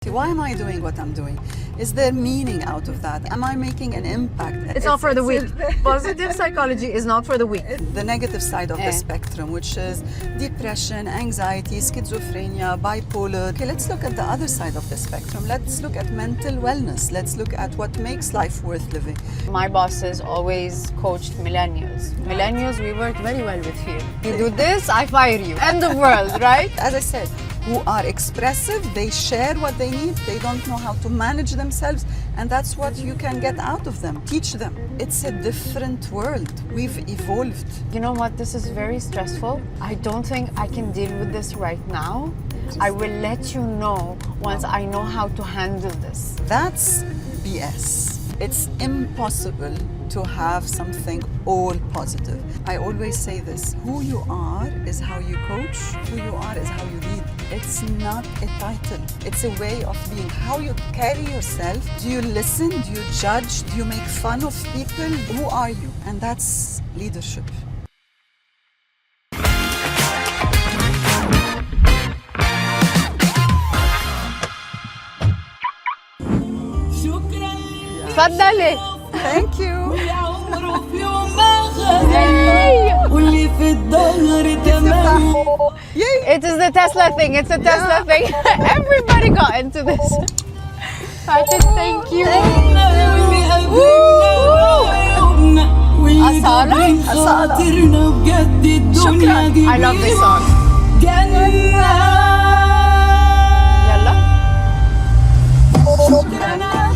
Why am I doing what I'm doing? Is there meaning out of that? Am I making an impact? It's not for the weak. Positive psychology is not for the weak. The negative side of the spectrum, which is depression, anxiety, schizophrenia, bipolar. Okay, let's look at the other side of the spectrum. Let's look at mental wellness. Let's look at what makes life worth living. My bosses always coached millennials. Millennials, we work very well with fear. You do this, I fire you. End of world, right? As I said, who are expressive, they share what they need, they don't know how to manage themselves, and that's what you can get out of them. Teach them. It's a different world. We've evolved. You know what? This is very stressful. I don't think I can deal with this right now. I will let you know once I know how to handle this. That's BS. It's impossible to have something all positive. I always say this, who you are is how you coach, who you are is how you lead. It's not a title, it's a way of being. How you carry yourself, do you listen, do you judge, do you make fun of people? Who are you? And that's leadership. تفضلي. Thank you. It is the Tesla thing. It's a Tesla thing. Everybody got into this. Faten, thank you. Asala? Asala. Shukran. I love this song. يلا.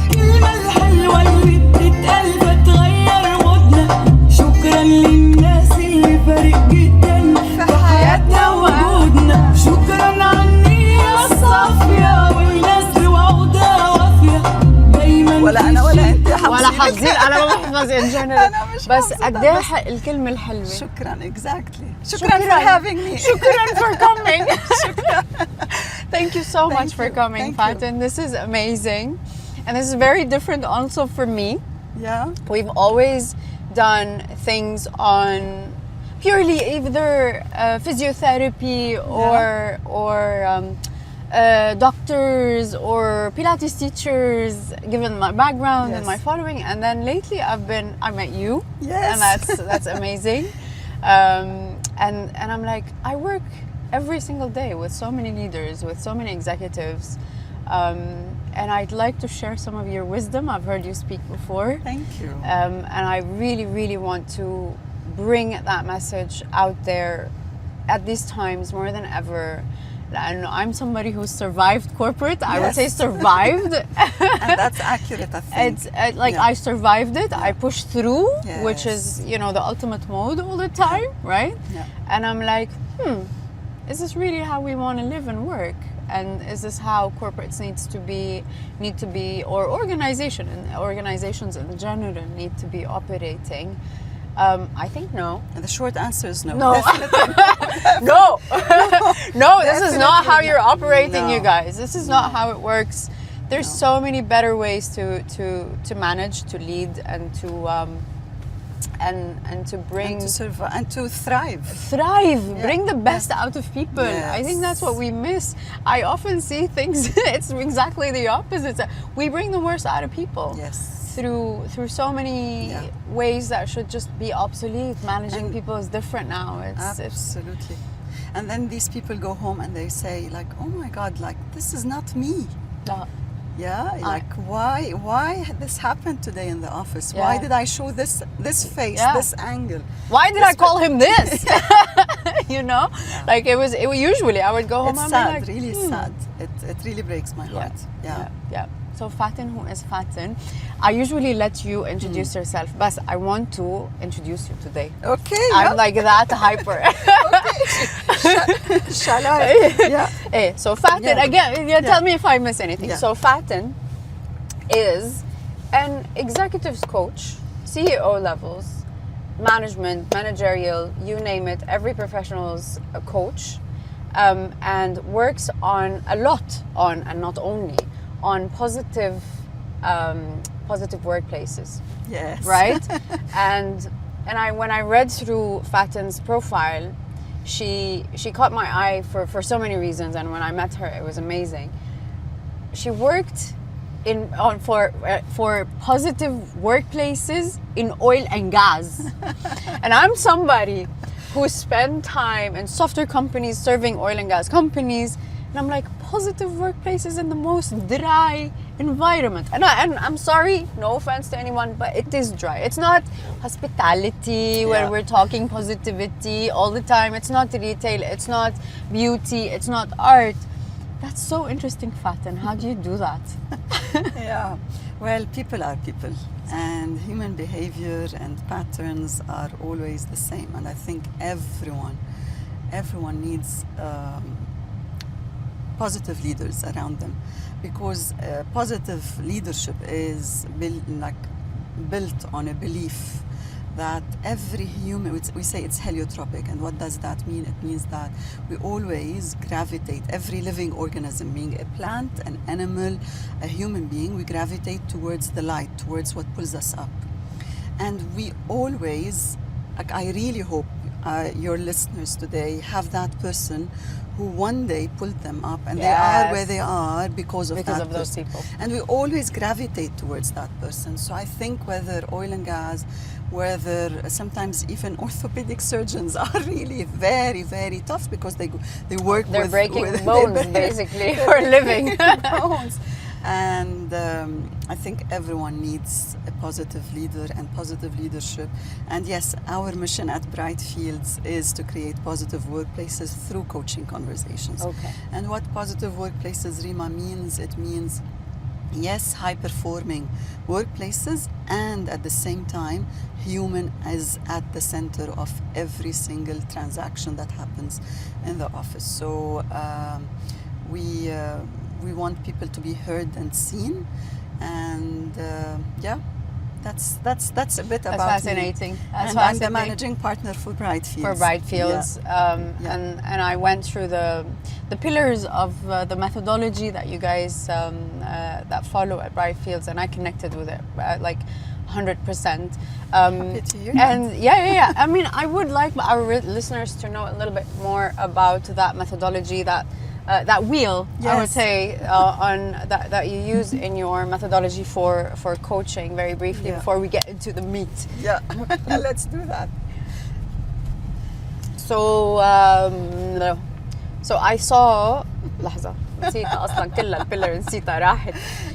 الكلمة الحلوة اللي بتتقال بتغير مودنا. شكرا للناس اللي فارق جدا في حياتنا ووجودنا. شكرا على النية الصافية والناس بوعودها وافية. دايما ولا أنا ولا أنت ولا حافظين. أنا ما بحفظ in general. بس قد إيه الكلمة الحلوة. شكرا, exactly. شكرا for having me. شكرا for coming. Thank you so much for coming, Faten. This is amazing. And this is very different also for me. Yeah. We've always done things on purely either physiotherapy or doctors or Pilates teachers, given my background and my following. And then lately I met you. Yes. And that's amazing. And I'm like, I work every single day with so many leaders, with so many executives. And I'd like to share some of your wisdom. I've heard you speak before. Thank you. And I really, really want to bring that message out there at these times more than ever. And I'm somebody who survived corporate. I would say survived. And that's accurate, I think. It's I survived it. I pushed through, which is, the ultimate mode all the time, right? Yeah. And I'm like, is this really how we want to live and work? And is this how corporates need to be, or organizations in general need to be operating? I think no. And the short answer is no. No. No. No, this is not how you're operating, you guys. This is not how it works. There's so many better ways to manage, to lead, and to and to bring and to survive and to thrive. Bring the best out of people. I think that's what we miss. I often see things it's exactly the opposite. We bring the worst out of people through so many ways that should just be obsolete. Managing people is different now. Absolutely. And then these people go home and they say like, oh my God, like this is not me. Like why this happened today in the office? Why did I show this face, this angle? Why did I call him this? Like it was usually I would go home and sad, be like, really sad. It really breaks my heart. Yeah. So Faten, who is Faten? I usually let you introduce yourself, but I want to introduce you today. Okay. I'm like that hyper. Okay. Shall I? Yeah. So Faten, again, tell me if I miss anything. Yeah. So Faten is an executives coach, CEO levels, management, managerial, you name it, every professional's a coach, and works on a lot on, and not only, on positive workplaces. Yes. Right? and when I read through Faten's profile, she caught my eye for so many reasons, and when I met her, it was amazing. she worked for positive workplaces in oil and gas. And I'm somebody who spent time in software companies serving oil and gas companies, and I'm like, positive workplaces in the most dry environment. And I'm sorry, no offense to anyone, but it is dry. It's not hospitality where we're talking positivity all the time. It's not retail, it's not beauty, it's not art. That's so interesting, Faten. How do you do that? Yeah, well, people are people, and human behavior and patterns are always the same. And I think everyone needs positive leaders around them, because positive leadership is built on a belief that every human, we say it's heliotropic. And what does that mean? It means that we always gravitate, every living organism, being a plant, an animal, a human being, we gravitate towards the light, towards what pulls us up. And we always, I really hope your listeners today have that person who one day pulled them up, and they are where they are because of those people. And we always gravitate towards that person. So I think whether oil and gas, whether sometimes even orthopedic surgeons are really very, very tough, because they work They're with breaking bones basically for a living. bones. And I think everyone needs a positive leader and positive leadership. And yes, our mission at Bright Fields is to create positive workplaces through coaching conversations. Okay. And what positive workplaces, Rima, means, it means, yes, high-performing workplaces, and at the same time, human is at the center of every single transaction that happens in the office. So we want people to be heard and seen, and that's a bit That's about fascinating. me. That's And I'm the fascinating. managing partner for Bright Fields. For Bright Fields, and I went through the pillars of the methodology that you guys that follow at Bright Fields, and I connected with it like 100%. Happy to hear and yeah. I mean, I would like our listeners to know a little bit more about that methodology, that wheel, I would say, on that you use in your methodology for coaching, very briefly, before we get into the meat. Yeah, let's do that. So I saw لحظة نسيتها أصلا كلها البيلر نسيتها راحت.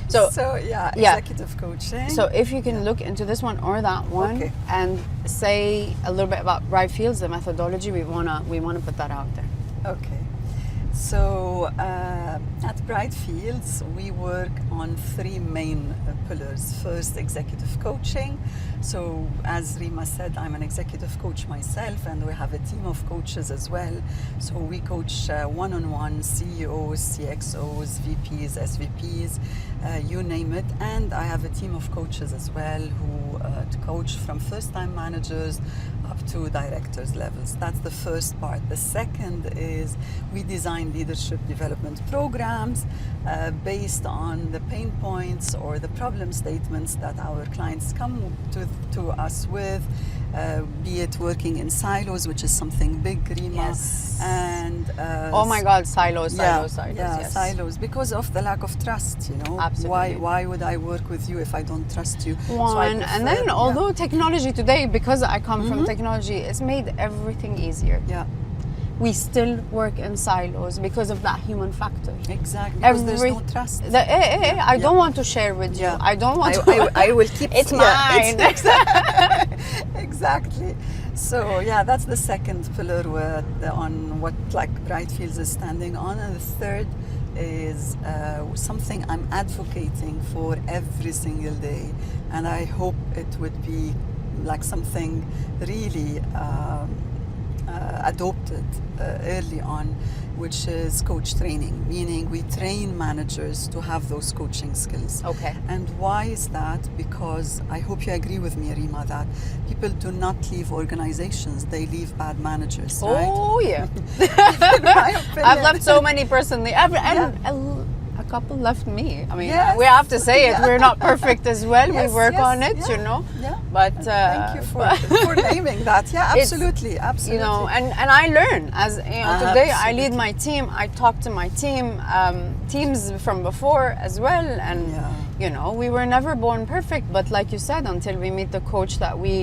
So executive coaching. So if you can look into this one or that one and say a little bit about Bright Fields, the methodology, we wanna put that out there. Okay. So at Bright Fields, we work on three main pillars. First, executive coaching. So as Rima said, I'm an executive coach myself, and we have a team of coaches as well. So we coach one-on-one CEOs, CXOs, VPs, SVPs, you name it. And I have a team of coaches as well who coach from first-time managers up to directors levels. That's the first part. The second is we design leadership development programs based on the pain points or the problem statements that our clients come to us with, be it working in silos, which is something big, Rima. Yes. And oh my God, silos. Yeah, Yes. silos, because of the lack of trust, you know. Absolutely. Why would I work with you if I don't trust you? One, and then although technology today, because I come from technology, it's made everything easier. Yeah. We still work in silos because of that human factor. Exactly. Because there's no trust. I don't want to share with you. I don't want to. I will keep. It's mine. Exactly. So that's the second pillar on what Bright Fields is standing on, and the third is something I'm advocating for every single day, and I hope it would be like something really adopted early on, which is coach training, meaning we train managers to have those coaching skills. Okay. And why is that? Because I hope you agree with me, Rima, that people do not leave organizations, they leave bad managers, right? Oh yeah. In my opinion. I've left so many personally. A couple left me. I mean, Yes. we have to say it. We're not perfect as well. Yes, we work yes, on it, yeah, you know. Yeah. But Thank you for naming that. Yeah, It's, absolutely, absolutely. you know, and I learn as you know. Today I lead Absolutely. my team. I talk to my team, teams from before as well, and Yeah. you know, we were never born perfect. But like you said, until we meet the coach that we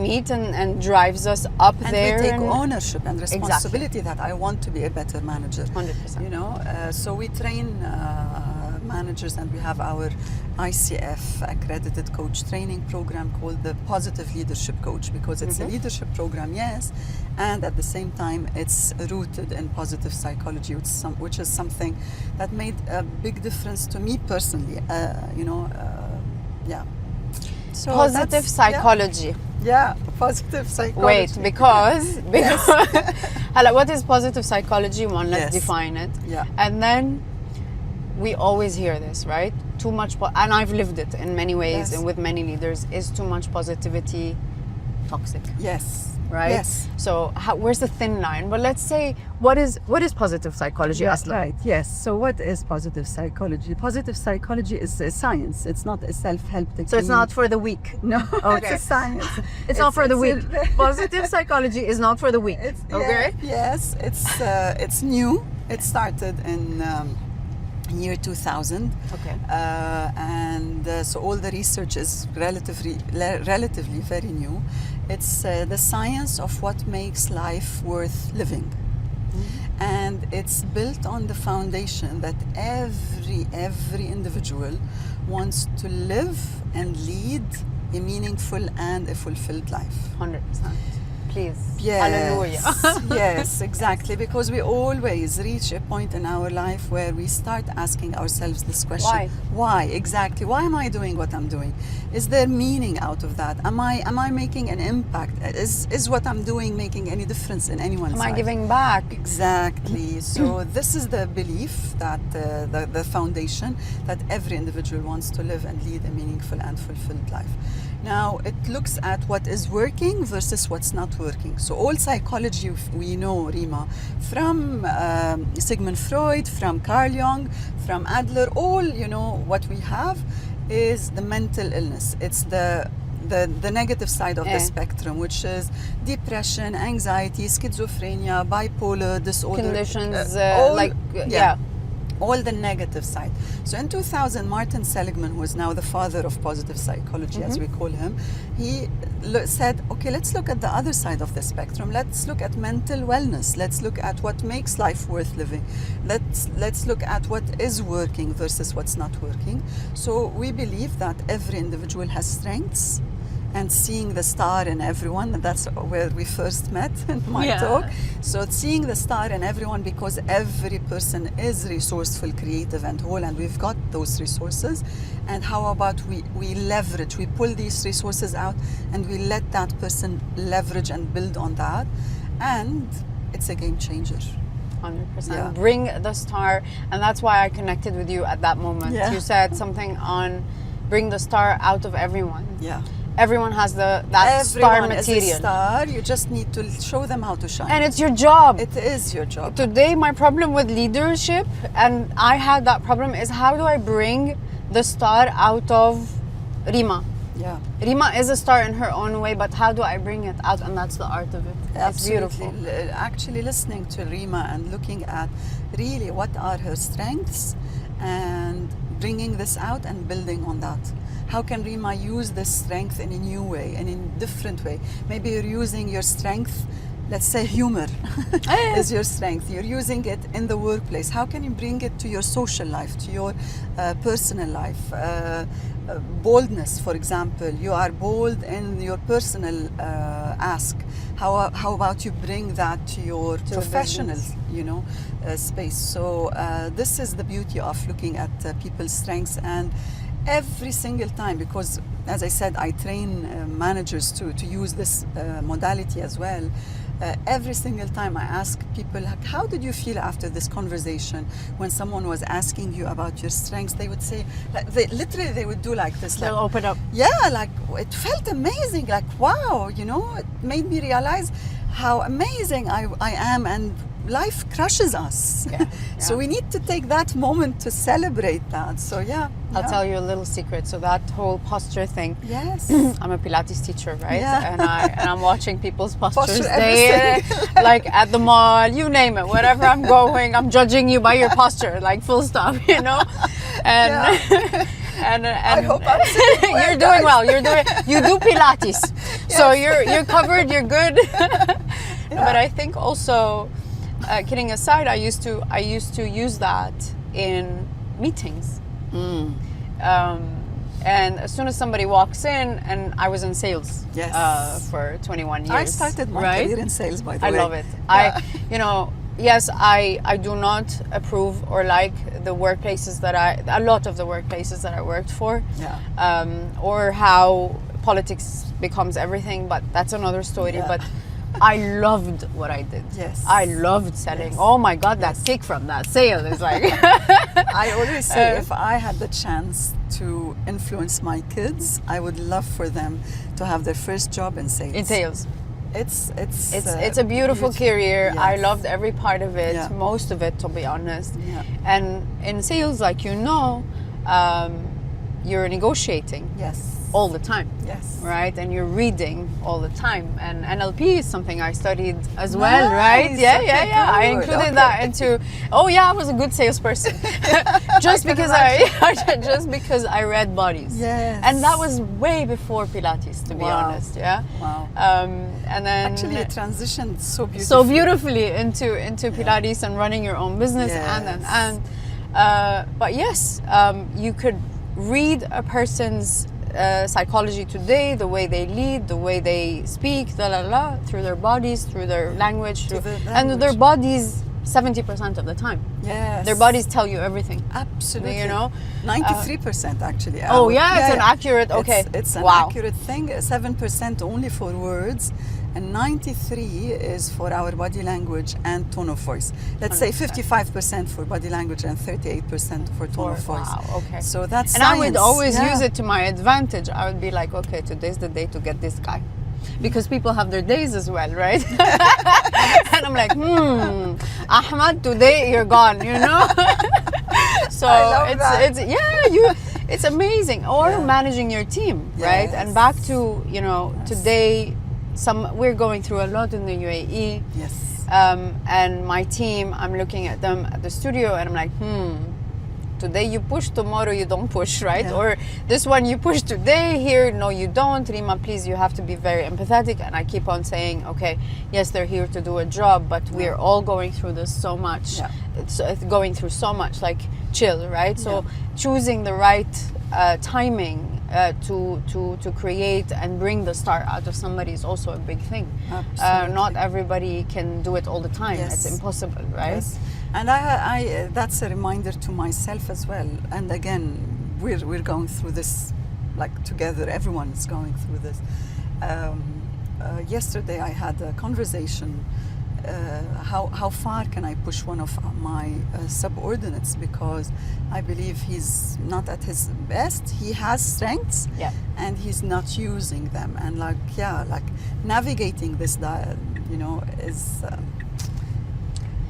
meet and drives us up and there, we take ownership and Exactly. responsibility that I want to be a better manager. 100%. You know, so we train managers, and we have our ICF accredited coach training program called the Positive Leadership Coach, because it's a leadership program, yes, and at the same time it's rooted in positive psychology, which is something that made a big difference to me personally. You know, yeah. So Positive that's- psychology. Yeah, positive psychology. Wait, because Hala, what is positive psychology? One, let's Yes. define it. Yeah. And then we always hear this, right? Too much, and I've lived it in many ways Yes. and with many leaders. Is too much positivity toxic? Yes. Right. Yes. So where's the thin line? But let's say, what is positive psychology? Yes, Asla? right. Yes. So what is positive psychology? Positive psychology is a science. It's not a self-help technique. So it's not for the weak. No, Okay. it's a science. It's not for the weak. a- Positive psychology is not for the weak. Okay. Yeah, yes, it's new. It started in year 2000. Okay. And so all the research is relatively very new. It's the science of what makes life worth living. And it's built on the foundation that every individual wants to live and lead a meaningful and a fulfilled life. 100%. Please. Yes. Hallelujah. Yes, exactly. Because we always reach a point in our life where we start asking ourselves this question. Why? Why? Exactly. Why am I doing what I'm doing? Is there meaning out of that? Am I making an impact? Is what I'm doing making any difference in anyone's Am life? I giving back? Exactly. So this is the belief that the foundation that every individual wants to live and lead a meaningful and fulfilled life. Now it looks at what is working versus what's not working. So all psychology we know, Rima, from Sigmund Freud, from Carl Jung, from Adler, all what we have is the mental illness. It's the negative side of the spectrum, which is depression, anxiety, schizophrenia, bipolar disorder. Conditions all- yeah. all the negative side. So in 2000, Martin Seligman, who is now the father of positive psychology, as we call him, he said, okay, let's look at the other side of the spectrum. Let's look at mental wellness. Let's look at what makes life worth living. Let's look at what is working versus what's not working. So we believe that every individual has strengths, and seeing the star in everyone, and that's where we first met in my talk. So seeing the star in everyone, because every person is resourceful, creative and whole, and we've got those resources. And how about we leverage, we pull these resources out and we let that person leverage and build on that, and it's a game changer. 100%. Yeah. Bring the star, and that's why I connected with you at that moment. Yeah. You said something on bring the star out of everyone. Yeah. Everyone has that star Everyone is a material. star. You just need to show them how to shine. And it's your job. It is your job. Today, my problem with leadership, and I had that problem, is how do I bring the star out of Rima? Yeah. Rima is a star in her own way, but how do I bring it out? And that's the art of it. It's Absolutely. beautiful. Actually listening to Rima and looking at really what are her strengths and bringing this out and building on that. How can Rima use this strength in a new way and in a different way? Maybe you're using your strength, let's say humor is your strength. You're using it in the workplace. How can you bring it to your social life, to your personal life? Boldness, for example. You are bold in your personal ask. How about you bring that to your professional, space? So this is the beauty of looking at people's strengths, and every single time, because as I said, I train managers to use this modality as well. Every single time I ask people, like, how did you feel after this conversation? When someone was asking you about your strengths, they would say, like, they would do like this. They'll like, open up. yeah, like it felt amazing. Like, wow, it made me realize how amazing I am, and life crushes us. Yeah, So yeah. we need to take that moment to celebrate that. So I'll tell you a little secret. So that whole posture thing. Yes. I'm a Pilates teacher, right? Yeah. And I'm watching people's postures Posture every like at the mall, you name it, wherever I'm going, I'm judging you by your posture, like full stop, you know. And and I hope I'm saying well, you're doing guys. well. You do Pilates, so you're covered. You're good. But I think also, kidding aside, I used to use that in meetings. And as soon as somebody walks in, and I was in sales for 21 years. I started my career in sales, by the way. I love it. Yes, I do not approve or like the workplaces a lot of the workplaces that I worked for, or how politics becomes everything, but that's another story. Yeah. But I loved what I did. Yes. I loved selling. Yes. Oh my God, that kick from that sale is like... I always say if I had the chance to influence my kids, I would love for them to have their first job in sales. In sales. It's a beautiful career. Yes. I loved every part of it, Yeah. most of it, to be honest. Yeah. And in sales, like you're negotiating Yes. all the time. Yes. Right, and you're reading all the time, and NLP is something I studied as well, right? Nice. Yeah, Okay, yeah. I good. included Okay. that into. Oh yeah, I was a good salesperson, just because just because I read bodies. Yes. And that was way before Pilates, to be Wow. honest. Yeah. Wow. And then Actually, it transitioned so beautifully. so beautifully into Pilates and running your own business, Yes. but yes, you could read a person's psychology today, the way they lead, the way they speak, through their bodies, through their language, and their bodies 70% of the time. Yes. Their bodies tell you everything. Absolutely. You know, 93% actually. Oh yeah, it's an accurate. Okay, It's an wow. accurate thing. 7% only for words, and 93 is for our body language and tone of voice. Let's say 55% for body language and 38% for tone of voice. Wow. Okay. So that's And I would science. always Yeah. use it to my advantage. I would be like, okay, today's the day to get this guy. Because people have their days as well, right? And I'm like, Ahmad, today you're gone, you know? So I love that. it's amazing. Or managing your team, right? Yes. And back to, today, we're going through a lot in the UAE. Yes. And my team, I'm looking at them at the studio and I'm like, today you push, tomorrow you don't push, right? Yeah. Or this one you push today, here, no you don't. Rima, please, you have to be very empathetic. And I keep on saying, okay, yes, they're here to do a job, but we're all going through this so much. Yeah. It's going through so much, like chill, right? So choosing the right timing to create and bring the star out of somebody is also a big thing. Absolutely. Not everybody can do it all the time. Yes. It's impossible, right? Yes. And I that's a reminder to myself as well. And again, we're going through this, like together. Everyone is going through this. Yesterday, I had a conversation. How far can I push one of my subordinates, because I believe he's not at his best. He has strengths, and he's not using them. And like navigating this, is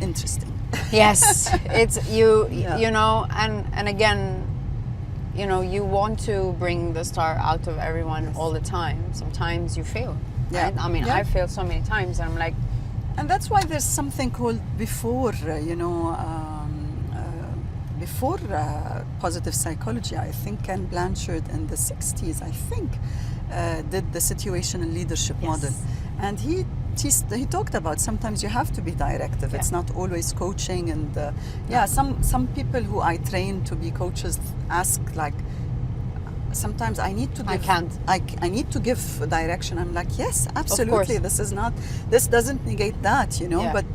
interesting. Yes, it's and again, you want to bring the star out of everyone all the time. Sometimes you fail. Right? I mean, I've failed so many times, and I'm like. And that's why there's something called before positive psychology. I think Ken Blanchard in the 60s, did the situational leadership model. And he talked about sometimes you have to be directive. It's not always coaching. And some people who I train to be coaches ask, like, sometimes I need to give, I need to give direction. I'm like, yes, absolutely. This doesn't negate that, but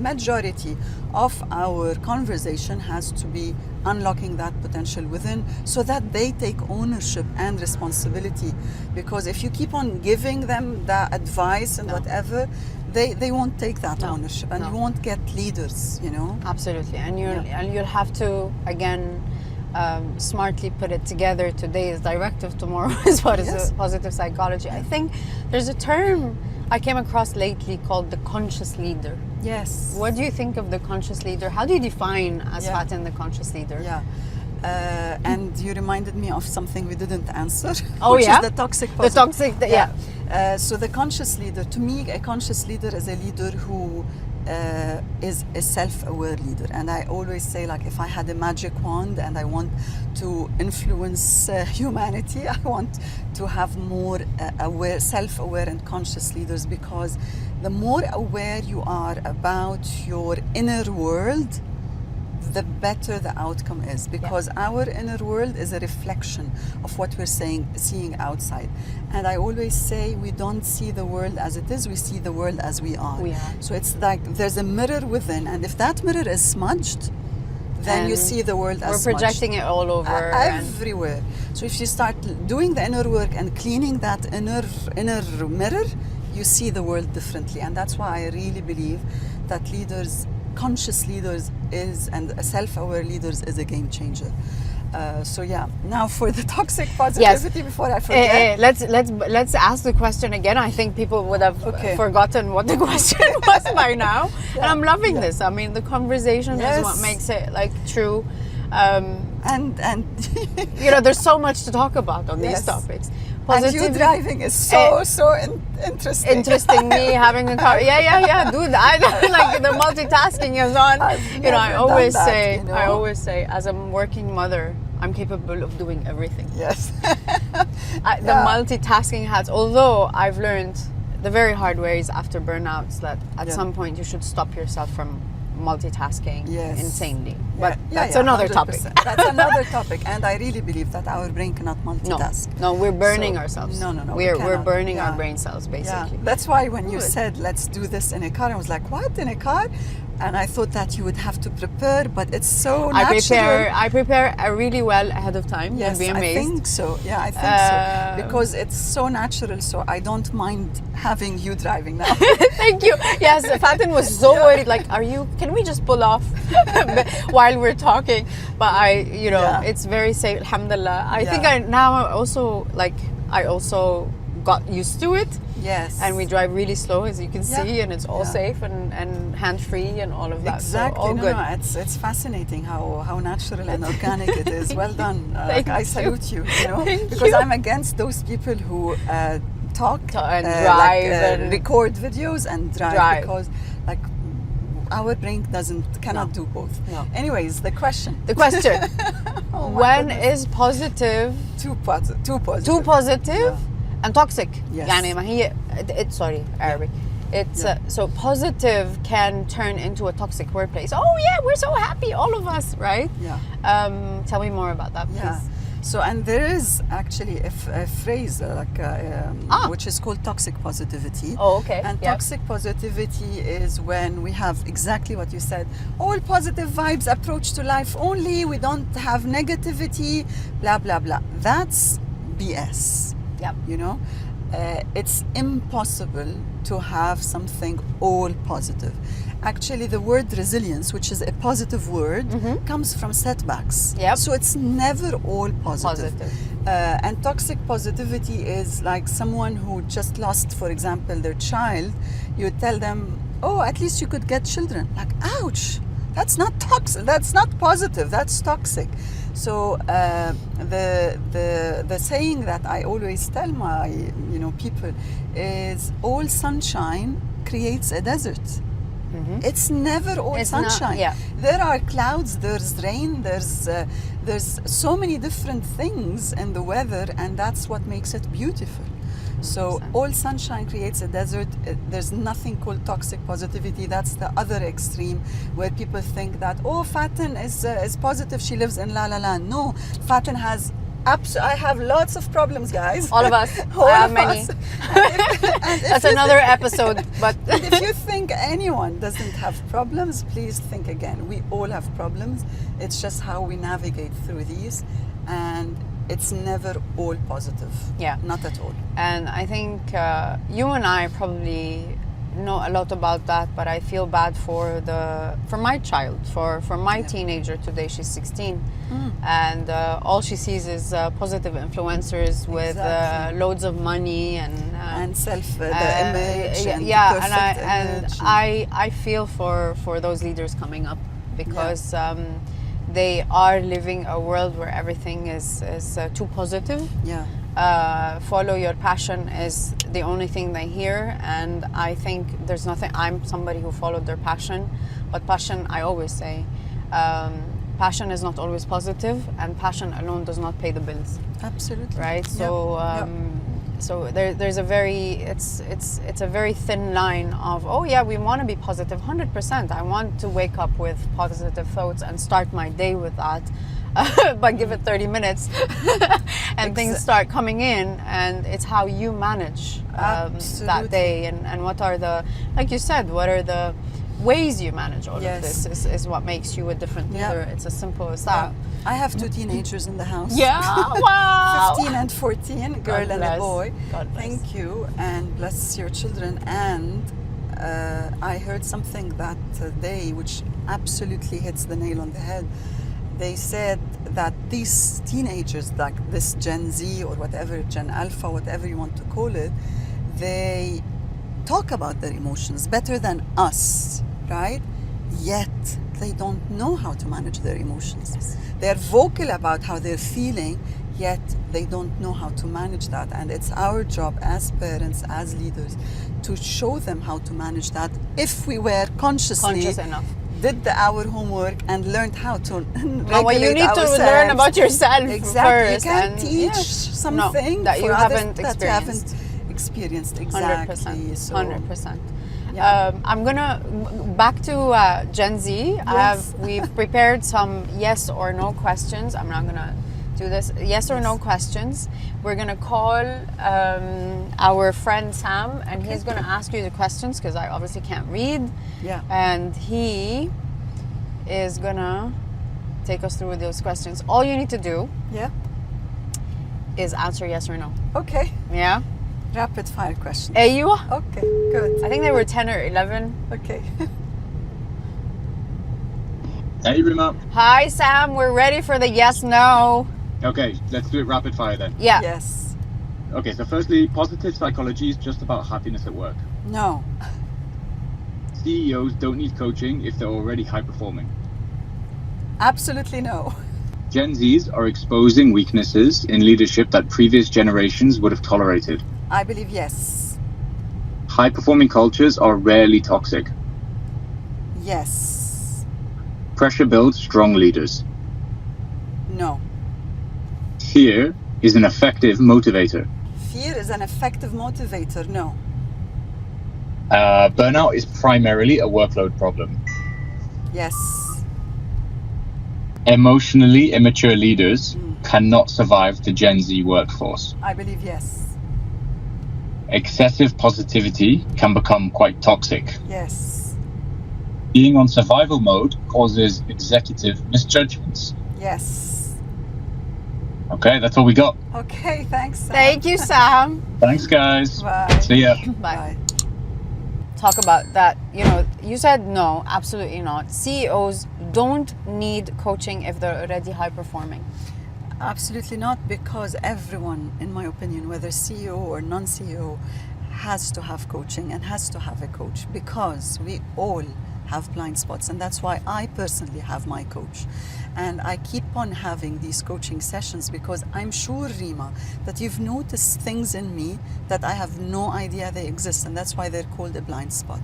majority of our conversation has to be unlocking that potential within, so that they take ownership and responsibility. Because if you keep on giving them the advice and whatever, they won't take that ownership, and you won't get leaders, Absolutely. And you'll have to, again, smartly put it together. Today is directive, tomorrow is what Yes. is positive psychology. I think there's a term I came across lately called the conscious leader. Yes. What do you think of the conscious leader? How do you define as Yeah. Faten the conscious leader? Yeah. And you reminded me of something we didn't answer. Oh, which yeah? is the toxic The toxic, yeah. So the conscious leader, to me, a conscious leader is a leader who is a self-aware leader. And I always say, like, if I had a magic wand and I want to influence humanity, I want to have more aware, self-aware and conscious leaders, because the more aware you are about your inner world, the better the outcome is, because our inner world is a reflection of what we're seeing outside. And I always say, we don't see the world as it is, we see the world as we are. We are. So it's like there's a mirror within, and if that mirror is smudged, then you And see the world as we're projecting it all over. and- everywhere. So if you start doing the inner work and cleaning that inner mirror, you see the world differently. And that's why I really believe that leaders, conscious leaders and self-aware leaders is a game changer. So yeah, now for the toxic positivity, before I forget. Let's ask the question again. I think people would have Okay. forgotten what the question was by now. And I'm loving Yeah. this. I mean, the conversation is what Yes. makes it like true. And You know, there's so much to talk about on these Yes. topics. and you Positivity- driving is so interesting. interesting. Me having a car, yeah, dude. I like the multitasking is on. I've You know, I never always done that, say, you know. I always say, as a working mother, I'm capable of doing everything. Yes. The Yeah. multitasking hats. Although I've learned the very hard ways after burnouts that at Yeah. some point you should stop yourself from multitasking Yes. insanely. Yeah, But yeah, that's yeah, another topic. 100%. That's another topic, and I really believe that our brain cannot multitask. No, we're burning So- ourselves. No, we We're cannot. burning our Yeah. brain cells basically. Yeah, that's why when you Good. said let's do this in a car, I was like, what, in a car? And I thought that you would have to prepare, but it's so natural. I prepare really well ahead of time. Yes, You'd be amazed. I think so. Yeah, I think so. Because it's so natural, so I don't mind having you driving now. Thank you. Yes, Faten was so worried. Like, can we just pull off while we're talking? But Yeah. it's very safe. Alhamdulillah. I think Yeah. I also got used to it. Yes. And we drive really slow, as you can Yeah. see, and it's all Yeah. safe and hands-free and all of that. Exactly. So all good. It's fascinating how natural and organic it is. Well done. Thank I you. salute you. Thank because you. I'm against those people who talk And drive and record videos and drive, drive. because like our brain cannot do both. No. Anyways, the question. The question: Oh my when goodness. is positive Too positive. too positive and toxic? Yes. يعني ما هي sorry, Arabic. It's Yeah. so positive can turn into a toxic workplace. Oh yeah, we're so happy, all of us, right? Yeah. Tell me more about that, please. Yeah. So, and there is actually a phrase which is called toxic positivity. Oh, okay. And Yep. toxic positivity is when we have exactly what you said, all positive vibes, approach to life only, we don't have negativity, blah, blah, blah. That's BS. Yep. You know, it's impossible to have something all positive. Actually, the word resilience, which is a positive word, comes from setbacks. Yep. So it's never all positive. And toxic positivity is like someone who just lost, for example, their child. You tell them, oh, at least you could get children. Like, ouch, that's not toxic. That's not positive. That's toxic. So the saying that I always tell my people is all sunshine creates a desert. It's never all It's not- sunshine. yeah. There are clouds, there's rain, there's so many different things in the weather, and that's what makes it beautiful. So 100%. all sunshine creates a desert. There's nothing called toxic positivity. That's the other extreme, where people think that, oh, Faten is positive, she lives in La La Land. No, Faten has I have lots of problems, guys. All of us. All I have of many. us. And if That's you another episode, but And if you think anyone doesn't have problems, please think again. We all have problems. It's just how we navigate through these, and it's never all positive. Yeah. Not at all. And I think you and I probably know a lot about that, but I feel bad for my child, for my teenager today. She's 16, and all she sees is positive influencers with Exactly. loads of money and the image, and yeah, the perfect image. I feel for those leaders coming up, because they are living a world where everything is too positive. Yeah. Follow your passion is the only thing they hear, and I think there's nothing. I'm somebody who followed their passion, but passion, I always say, passion is not always positive, and passion alone does not pay the bills. Absolutely. Right. So so there's a very it's a very thin line of, oh yeah, we want to be positive 100%. I want to wake up with positive thoughts and start my day with that. But give it 30 minutes and things start coming in, and it's how you manage that day, and what are the, like you said, what are the ways you manage all of this is what makes you a different leader. It's as simple as that. I have 2 teenagers in the house. Yeah, wow. 15 and 14, girl and a boy. God bless. Thank you, and bless your children. And I heard something that day which absolutely hits the nail on the head. They said that these teenagers, like this Gen Z or whatever, Gen Alpha, whatever you want to call it, they talk about their emotions better than us, right? Yet they don't know how to manage their emotions. Yes. They're vocal about how they're feeling, yet they don't know how to manage that. And it's our job as parents, as leaders, to show them how to manage that if we were conscious enough. Did our homework and learned how to regulate Well, you need ourselves. to learn about yourself Exactly. first. You can't and teach something that you for others haven't that you experienced. haven't experienced. Exactly. 100%. So, 100%. Yeah. I'm gonna back to Gen Z. Yes. We've prepared some yes or no questions. I'm not gonna do this. Yes or no questions. We're gonna call our friend Sam, and he's gonna ask you the questions, because I obviously can't read. Yeah. And he is gonna take us through those questions. All you need to do Yeah. is answer yes or no. Okay. Yeah. Rapid fire questions. أيوة. Okay. Good. I think they were 10 or 11. Okay. Hey, Rima. Hi, Sam. We're ready for the yes, no. Okay, let's do it rapid fire then. Yeah. Yes. Okay, so firstly, positive psychology is just about happiness at work. No. CEOs don't need coaching if they're already high performing. Absolutely no. Gen Zs are exposing weaknesses in leadership that previous generations would have tolerated. I believe yes. High performing cultures are rarely toxic. Yes. Pressure builds strong leaders. No. Fear is an effective motivator. Fear is an effective motivator. No. Burnout is primarily a workload problem. Yes. Emotionally immature leaders cannot survive the Gen Z workforce. I believe yes. Excessive positivity can become quite toxic. Yes. Being on survival mode causes executive misjudgments. Yes. Okay, that's all we got. Okay, thanks, Sam. Thank you, Sam. Thanks, guys. Bye. See ya. Bye. Talk about that. You know, you said no, absolutely not. CEOs don't need coaching if they're already high performing. Absolutely not, because everyone, in my opinion, whether CEO or non-CEO, has to have coaching and has to have a coach, because we all have blind spots, and that's why I personally have my coach. And I keep on having these coaching sessions because I'm sure, Rima, that you've noticed things in me that I have no idea they exist, and that's why they're called a blind spot.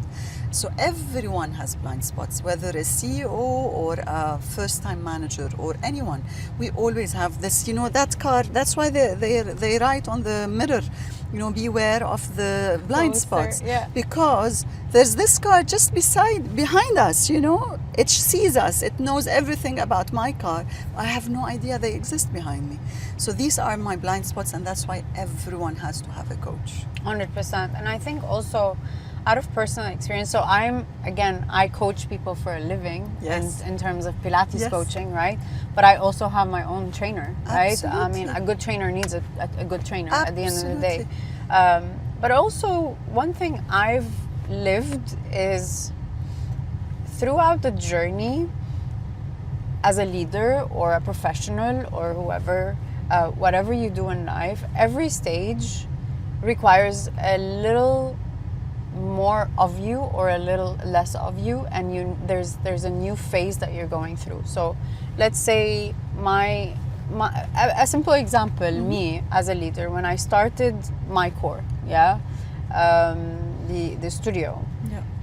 So everyone has blind spots, whether a CEO or a first-time manager or anyone. We always have this, you know, that car, that's why they write on the mirror, you know, beware of the blind spots. Yeah. Because there's this car just behind us, you know, it sees us, it knows everything about my car. I have no idea they exist behind me. So these are my blind spots, and that's why everyone has to have a coach. 100%. And I think also, out of personal experience, so I coach people for a living. Yes. in terms of Pilates Yes. coaching, right? But I also have my own trainer, right? I mean, Absolutely. a good trainer needs a good trainer at the end of the day. Absolutely. But also, one thing I've lived is throughout the journey as a leader or a professional or whoever, whatever you do in life, every stage requires a little more of you or a little less of you, and there's a new phase that you're going through. So let's say a simple example, me as a leader, when I started my core, the studio,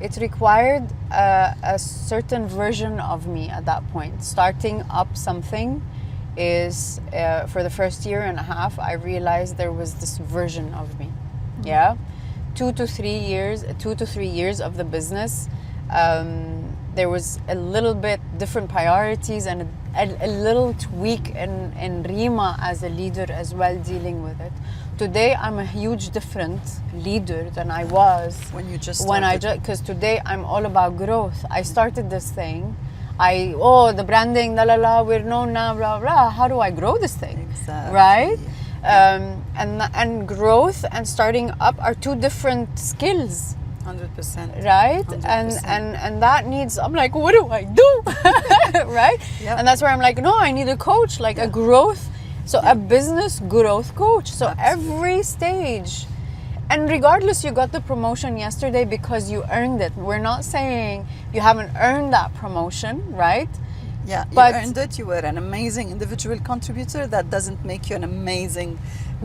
it required a certain version of me at that point. Starting up something is, for the first year and a half, I realized there was this version of me. 2 to 3 years of the business, there was a little bit different priorities and a little tweak in Rima as a leader as well, dealing with it. Today I'm a huge different leader than I was when you just started. Because today I'm all about growth. I started this thing, the branding, we're known now, blah blah. How do I grow this thing? Exactly. Right? And growth and starting up are two different skills. 100%. Right? 100%. And that needs, I'm like, what do I do? Right? Yep. And that's where I'm like, no, I need a coach, like a growth, a business growth coach. So Absolutely. every stage, and regardless, you got the promotion yesterday because you earned it. We're not saying you haven't earned that promotion, right? Yeah, But you earned it. You were an amazing individual contributor. That doesn't make you an amazing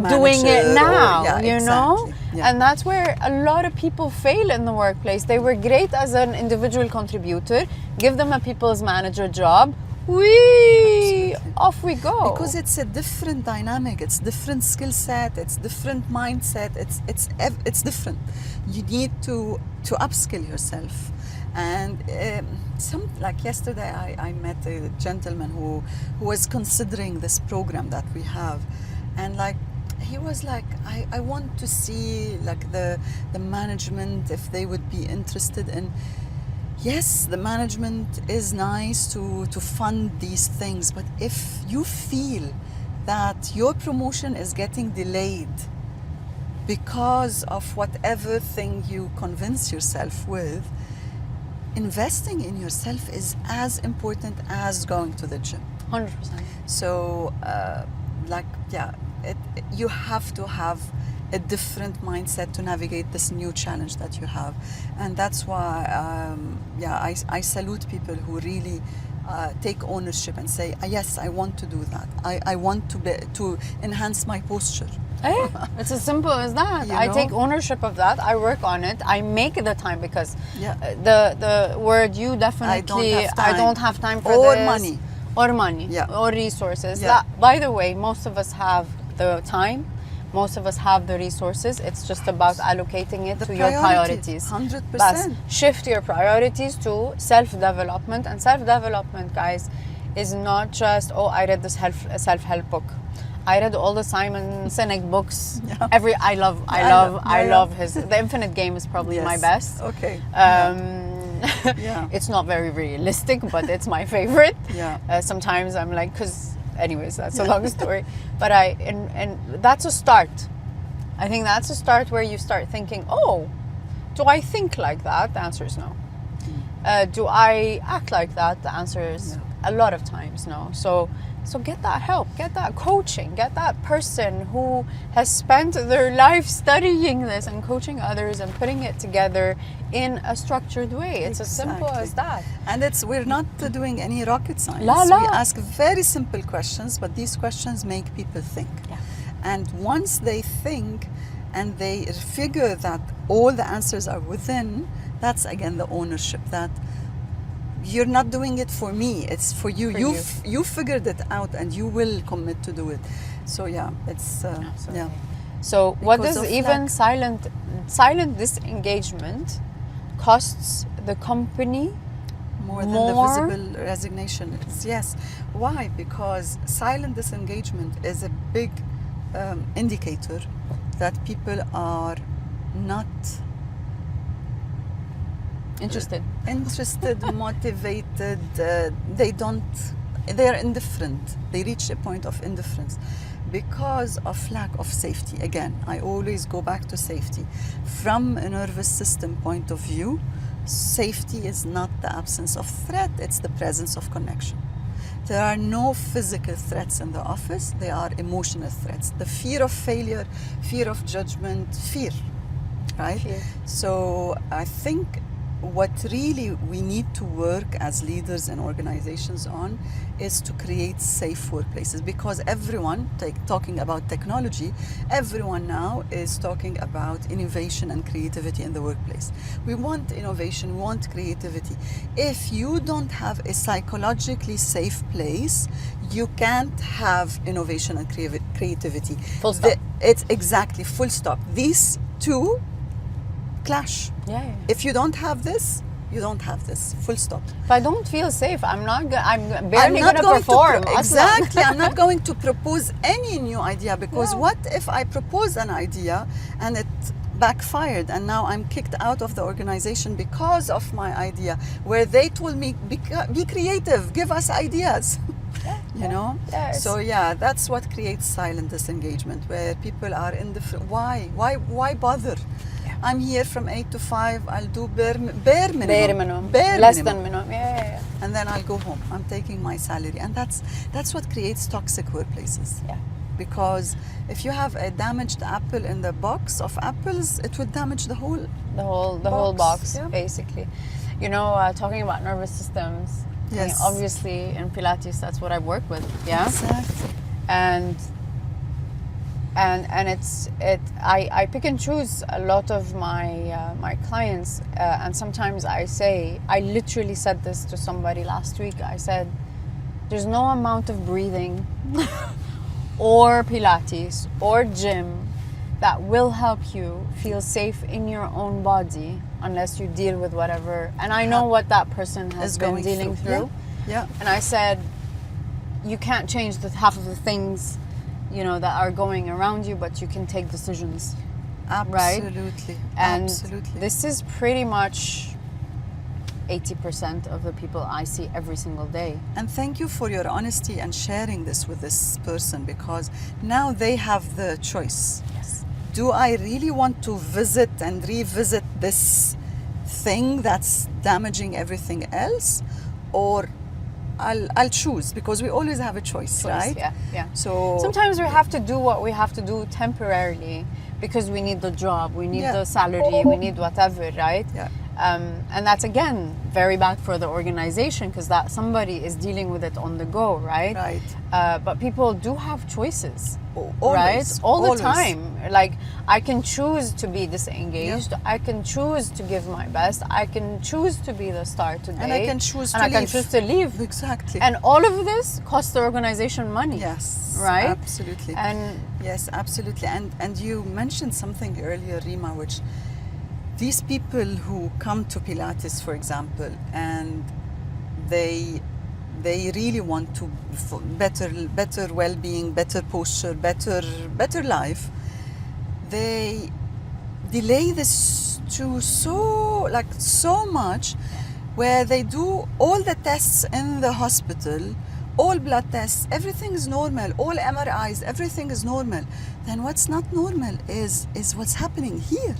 doing manager it now, or, know? exactly. Yeah. And that's where a lot of people fail in the workplace. They were great as an individual contributor. Give them a people's manager job. Off we go. Because it's a different dynamic, it's different skill set, it's different mindset, it's different. You need to upskill yourself. And like yesterday, I met a gentleman who was considering this program that we have, and like he was like, I want to see like the management, if they would be interested in. Yes, the management is nice to fund these things, but if you feel that your promotion is getting delayed because of whatever thing you convince yourself with, investing in yourself is as important as going to the gym. 100%. So, you have to have a different mindset to navigate this new challenge that you have, and that's why I salute people who really take ownership and say, yes, I want to do that. I want to enhance my posture. Hey, it's as simple as that. I take ownership of that. I work on it. I make the time because the word you definitely, I don't have time for or this. money. Or money. Yeah. Or resources. Yeah. That, by the way, most of us have the time. Most of us have the resources. It's just about allocating it to your priorities. 100%. Bas, shift your priorities to self-development. And self-development, guys, is not just, I read this self-help book. I read all the Simon Sinek books. Yeah. I love his. The Infinite Game is probably my best. Okay. It's not very realistic, but it's my favorite. Yeah. Sometimes I'm like, anyways, that's a long story. But and that's a start. I think that's a start where you start thinking, do I think like that? The answer is no. Do I act like that? The answer is a lot of times no. So get that help, get that coaching, get that person who has spent their life studying this and coaching others and putting it together in a structured way. It's as simple as that. And we're not doing any rocket science. La. We ask very simple questions, but these questions make people think. Yeah. And once they think and they figure that all the answers are within, that's again the ownership, that you're not doing it for me, it's for you. You figured it out and you will commit to do it. So it's So what Because does of even silent disengagement costs the company more than the visible resignation is? Yes. Why? Because silent disengagement is a big indicator that people are not interested, motivated. They are indifferent. They reach a point of indifference. because of lack of safety. Again, I always go back to safety. From a nervous system point of view, safety is not the absence of threat, it's the presence of connection. There are no physical threats in the office, they are emotional threats. The fear of failure, fear of judgment, fear, right? Fear. So I think what really we need to work as leaders and organizations on is to create safe workplaces, because everyone, talking about technology, everyone now is talking about innovation and creativity in the workplace. We want innovation, we want creativity. If you don't have a psychologically safe place, you can't have innovation and creativity. Full stop. It's exactly, full stop. These two clash. Yeah. If you don't have this, you don't have this. Full stop. If I don't feel safe, I'm I'm barely not gonna going perform. to exactly. I'm not going to propose any new idea, because Yeah. what if I propose an idea and it backfired and now I'm kicked out of the organization because of my idea, where they told me be creative, give us ideas. You know? Yeah, So yeah, that's what creates silent disengagement, where people are indifferent. Why bother? I'm here from 8 to 5. I'll do bare minimum. Bare minimum. Bare Less minimum. than minimum. Yeah. And then I'll go home. I'm taking my salary, and that's what creates toxic workplaces. Yeah. Because if you have a damaged apple in the box of apples, it would damage the whole. The whole box, yeah. basically. You know, talking about nervous systems. I mean, Yes. obviously, in Pilates, that's what I work with. Yeah. Exactly. And I pick and choose a lot of my clients, and sometimes I literally said this to somebody last week. I said, there's no amount of breathing or Pilates or gym that will help you feel safe in your own body unless you deal with whatever. And I know what that person has Is been going dealing through. Yeah. And I said, you can't change half of the things, you know, that are going around you, but you can take decisions. Right? Absolutely. And Absolutely. this is pretty much 80% of the people I see every single day. And thank you for your honesty and sharing this with this person, because now they have the choice. Yes. Do I really want to visit and revisit this thing that's damaging everything else, or I'll choose, because we always have a choice, right? Yeah. So Sometimes we have to do what we have to do temporarily because we need the job, we need Yeah. the salary, we need whatever, right? Yeah. And that's again very bad for the organization, because that somebody is dealing with it on the go, right? Right. But people do have choices, Always, right? All always. the time. Like, I can choose to be disengaged. Yeah. I can choose to give my best. I can choose to be the star today. And I can choose and to I can leave. choose to leave. Exactly. And all of this costs the organization money. Yes. Right? Absolutely. And Yes, absolutely. And you mentioned something earlier, Rima, which these people who come to Pilates, for example, and they really want to better well-being, better posture, better life, they delay this to so much, where they do all the tests in the hospital, all blood tests, everything is normal, all MRIs, everything is normal. Then what's not normal is what's happening here.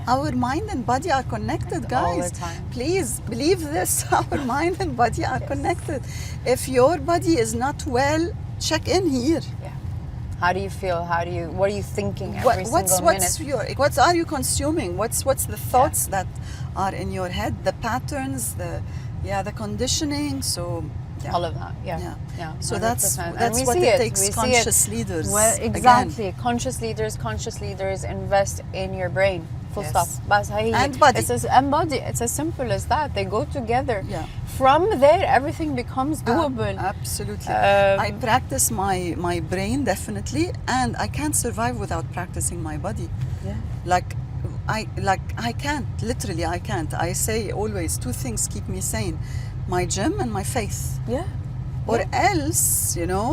Our mind and body are connected, guys. all the time. Please believe this. Our mind and body are connected. If your body is not well, check in here. yeah. How do you feel? What are you thinking every single minute? What are you consuming? What's the thoughts that are in your head? The patterns, the conditioning. So yeah. All of that, yeah. So 100%. that's And we what see it it. takes. We see Conscious it. leaders. Well, again. exactly. Conscious leaders invest in your brain. Full Yes. stop. بس هي- And body. And body. It's as simple as that. They go together. Yeah. From there, everything becomes doable. Absolutely. Um, I practice my brain, definitely, and I can't survive without practicing my body. Yeah. I can't, literally I can't. I say always, two things keep me sane: my gym and my faith. Yeah. Or else, you know,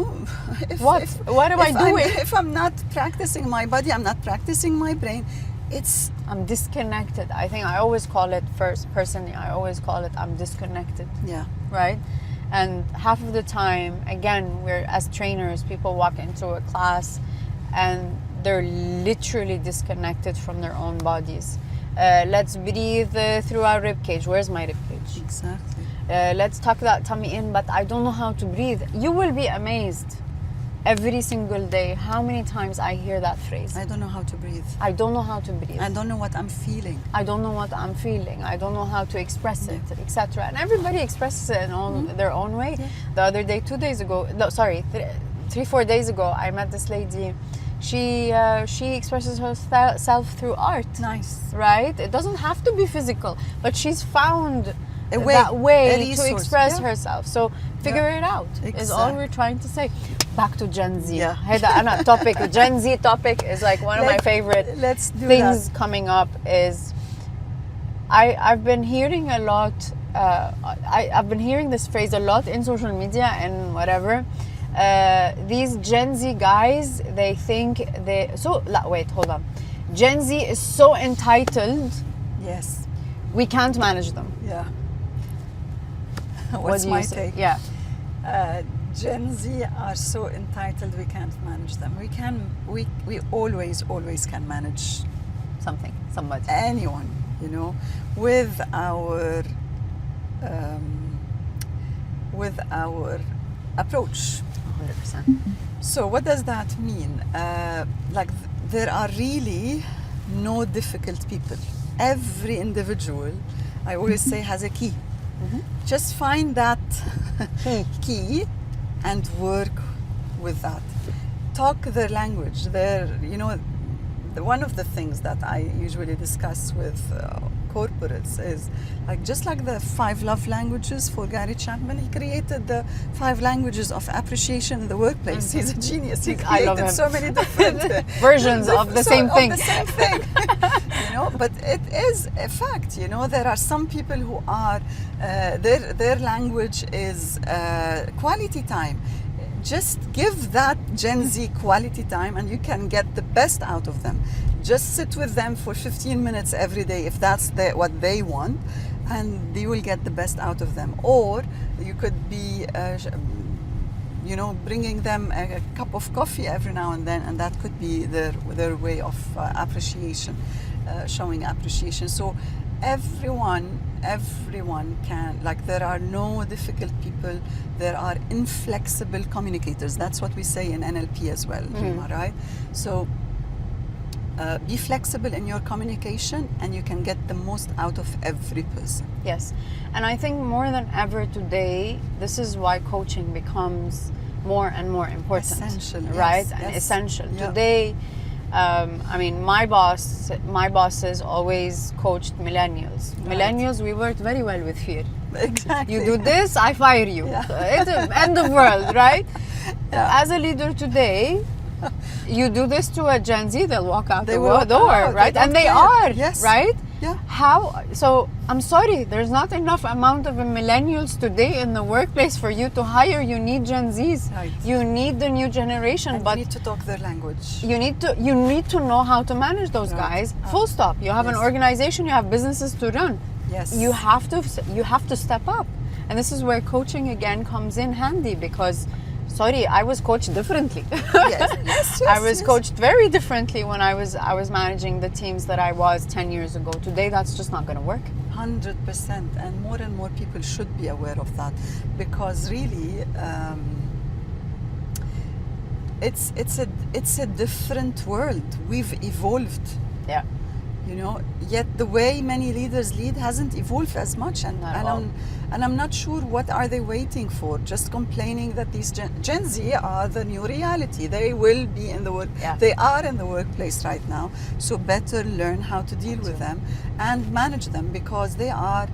What am I doing? If I'm not practicing my body, I'm not practicing my brain. I'm disconnected. I think I always call it, personally, I always call it I'm disconnected. Yeah. Right? And half of the time, again, we're as trainers, people walk into a class and they're literally disconnected from their own bodies. Let's breathe through our rib cage. Where's my rib cage? Exactly. Let's tuck that tummy in, but I don't know how to breathe. You will be amazed every single day how many times I hear that phrase. I don't know how to breathe. I don't know how to breathe. I don't know what I'm feeling. I don't know what I'm feeling. I don't know how to express it, etc. And everybody expresses it in their own way. Yeah. The other day, 2 days ago, no, sorry, 3-4 days ago, I met this lady. She expresses herself through art. Nice. Right? It doesn't have to be physical, but she's found A way, that way a to resource. express Yeah. herself. So figure it out is all Exact. we're trying to say. Back to Gen Z. Yeah. هيدا أنا topic. Gen Z topic is like one of my favorite Let's do things that. coming up. Is I've been hearing a lot. I've been hearing this phrase a lot in social media and whatever. These Gen Z guys, they think wait, hold on. Gen Z is so entitled, Yes. we can't manage them. Yeah. What What's do you my say? take? Yeah. Gen Z are so entitled we can't manage them. We always can manage Somebody. anyone, you know, with our approach. 100%. So what does that mean? There are really no difficult people. Every individual, I always say, has a key. Just find that key and work with that. Talk their language. One of the things that I usually discuss with corporates is just like the 5 love languages for Gary Chapman. He created the 5 languages of appreciation in the workplace. He's a genius. He I love created him. so many different Versions of the same thing. Of the same thing. But it is a fact. There are some people who are their language is quality time. Just give that Gen Z quality time and you can get the best out of them. Just sit with them for 15 minutes every day if that's what they want, and you will get the best out of them. Or you could be bringing them a cup of coffee every now and then, and that could be their way of appreciation, showing appreciation. So everyone can, there are no difficult people, there are inflexible communicators. That's what we say in NLP as well, Rima, right? So be flexible in your communication and you can get the most out of every person. Yes. And I think more than ever today, this is why coaching becomes more and more important. Essential, right? yes, And yes. essential. Yeah. Today, my bosses always coached millennials. Right. Millennials, we worked very well with fear. Exactly. You do this, I fire you. Yeah. It's the end of world, right? Yeah. As a leader today, you do this to a Gen Z, they'll walk out They the will walk door, out, right? they And don't they care. are, Yes. right? Yeah. How? So I'm sorry, there's not enough amount of millennials today in the workplace for you to hire. You need Gen Zs. Right. You need the new generation, And but you need to talk their language. you need to know how to manage those Right. guys. Full stop. You have an Yes. organization, you have businesses to run. Yes. You have to step up. And this is where coaching again comes in handy because sorry, I was coached differently. yes, I was yes. coached very differently when I was managing the teams that I was 10 years ago. Today that's just not going to work. 100%, and more people should be aware of that, because really it's a different world. We've evolved, Yeah. yet the way many leaders lead hasn't evolved as much, and Not at all. I'm not sure what are they waiting for, just complaining that these Gen Z are the new reality. They will be in the work. Yeah. They are in the workplace right now, so better learn how to deal with them and manage them, because they are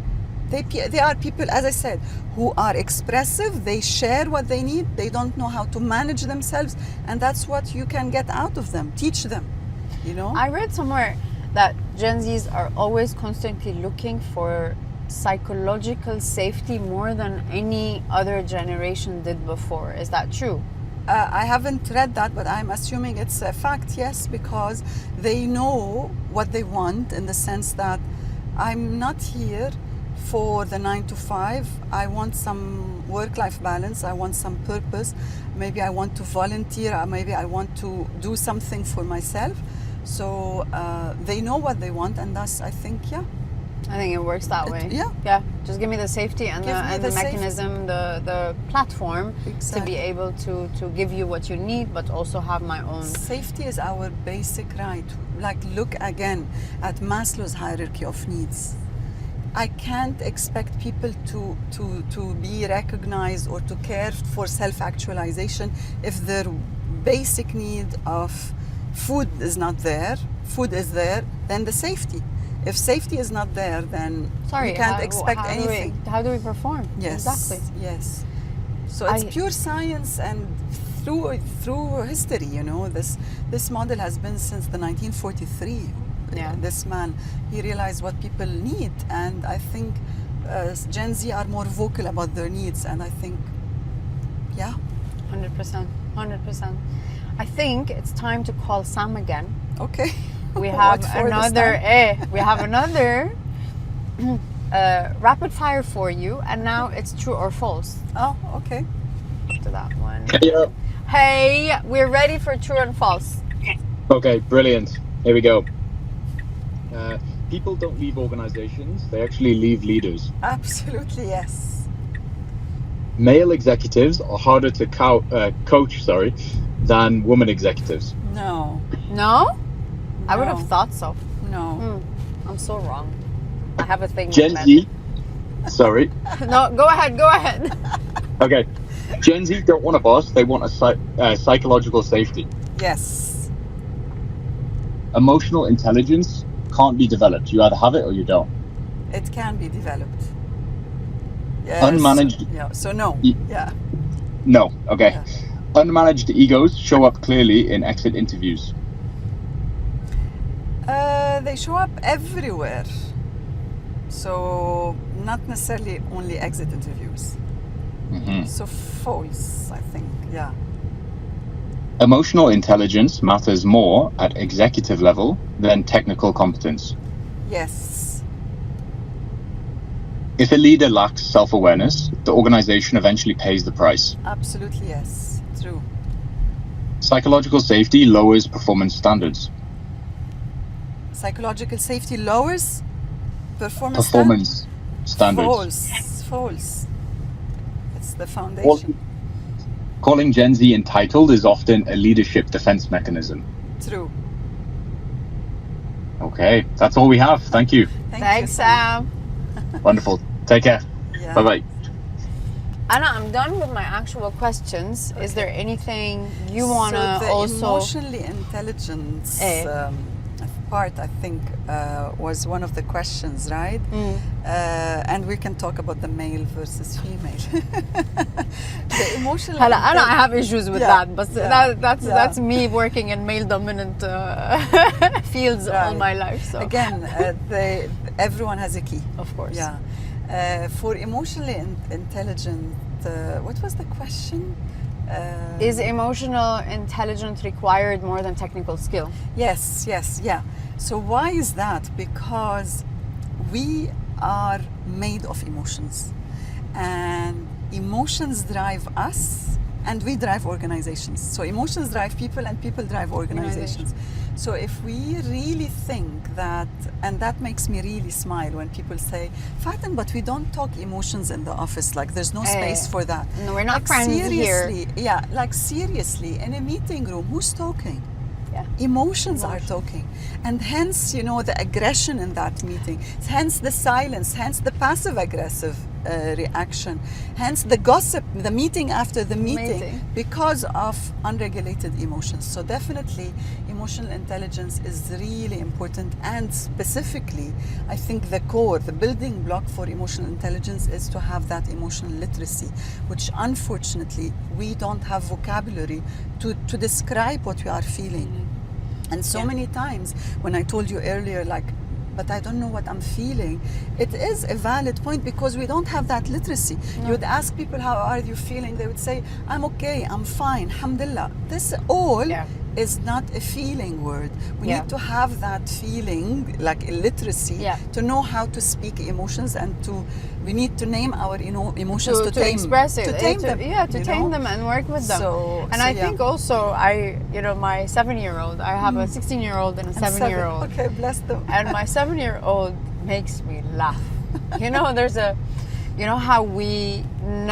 people, as I said, who are expressive. They share what they need. They don't know how to manage themselves, and that's what you can get out of them. Teach them, I read somewhere that Gen Zs are always constantly looking for psychological safety more than any other generation did before. Is that true? I haven't read that, but I'm assuming it's a fact, yes, because they know what they want, in the sense that I'm not here for the 9 to 5. I want some work-life balance. I want some purpose. Maybe I want to volunteer. Or maybe I want to do something for myself. So they know what they want, and thus I think, I think it works that way. Yeah. Just give me the safety and the mechanism, the platform to be able to give you what you need, but also have my own. Safety is our basic right. Like, look again at Maslow's hierarchy of needs. I can't expect people to be recognized or to care for self-actualization if their basic need of food is not there. Food is there, then the safety. If safety is not there, then we can't expect anything. How do we perform? Yes, exactly. Yes. So it's pure science, and through history, this model has been since the 1943. Yeah. This man, he realized what people need, and I think Gen Z are more vocal about their needs, and I think, 100%. I think it's time to call Sam again. Okay. We have another rapid fire for you, and now it's true or false. Oh, okay. Up to that one. Yeah. Hey, we're ready for true and false. Okay, brilliant. Here we go. People don't leave organizations, they actually leave leaders. Absolutely, yes. Male executives are harder to coach than women executives. No. No? I would No. have thought so. No. I'm so wrong. I have a thing. Gen with Z, sorry. men. No, go ahead. Okay. Gen Z don't want a boss, they want a psychological safety. Yes. Emotional intelligence can't be developed. You either have it or you don't. It can be developed. Yes. Unmanaged. Yeah. So no. Yeah. No. Okay. Yeah. Unmanaged egos show up clearly in exit interviews. They show up everywhere. So not necessarily only exit interviews. Mm-hmm. So false, I think. Yeah. Emotional intelligence matters more at executive level than technical competence. Yes. If a leader lacks self-awareness, the organization eventually pays the price. Absolutely yes. True. Psychological safety lowers performance standards. Psychological safety lowers performance. Standards. False. It's the foundation. Calling Gen Z entitled is often a leadership defense mechanism. True. Okay, that's all we have. Thank you. Thanks, Sam. Wonderful. Take care. Yeah. Bye-bye. Anna, I'm done with my actual questions. Is there anything you want to So the also... emotionally intelligence part, I think, was one of the questions, right? And we can talk about the male versus female. The emotional. Hala, Anna, I have issues with that, but that's me working in male-dominant fields all my life. So Again, everyone has a key. of course, Yeah. For emotionally intelligent, what was the question? Is emotional intelligence required more than technical skill? Yes, yeah. So why is that? Because we are made of emotions, and emotions drive us, and we drive organizations. So emotions drive people, and people drive organizations. So if we really think that, and that makes me really smile when people say, Faten, but we don't talk emotions in the office, like there's no space for that. No, we're not Like, friends seriously, here. Yeah, like seriously, in a meeting room, who's talking? Yeah. Emotions are talking, and hence, the aggression in that meeting, hence the silence, hence the passive aggressive reaction, hence the gossip, the meeting after the meeting, because of unregulated emotions. So definitely emotional intelligence is really important, and specifically I think the core, the building block for emotional intelligence is to have that emotional literacy, which unfortunately we don't have vocabulary to describe what we are feeling. And so many times when I told you earlier, but I don't know what I'm feeling, it is a valid point because we don't have that literacy. You would ask people, how are you feeling? They would say, I'm okay, I'm fine, alhamdulillah. This all is not a feeling word. We Yeah. need to have that feeling, like illiteracy, Yeah. to know how to speak emotions, and we need to name our emotions to to tame, express it, to tame them. to you tame know? them and work with them. So I yeah. think also my 7-year-old, I have a 16-year-old and a And 7-year-old. Okay, bless them. And my 7-year-old makes me laugh. You know, how we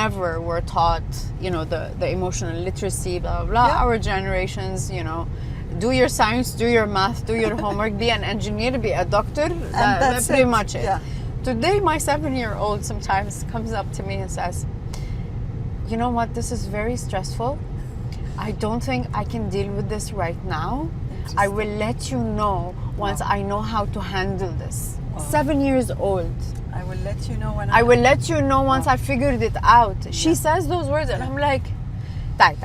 never were taught, the emotional literacy, blah, blah, blah. Yeah. Our generations, do your science, do your math, do your homework, be an engineer, be a doctor. That's pretty much it. Yeah. Today, my 7-year-old sometimes comes up to me and says, you know what, this is very stressful. I don't think I can deal with this right now. I will let you know once I know how to handle this. 7 years old. I will let you know when I will let you know once I figured it out. She says those words and I'm like, die.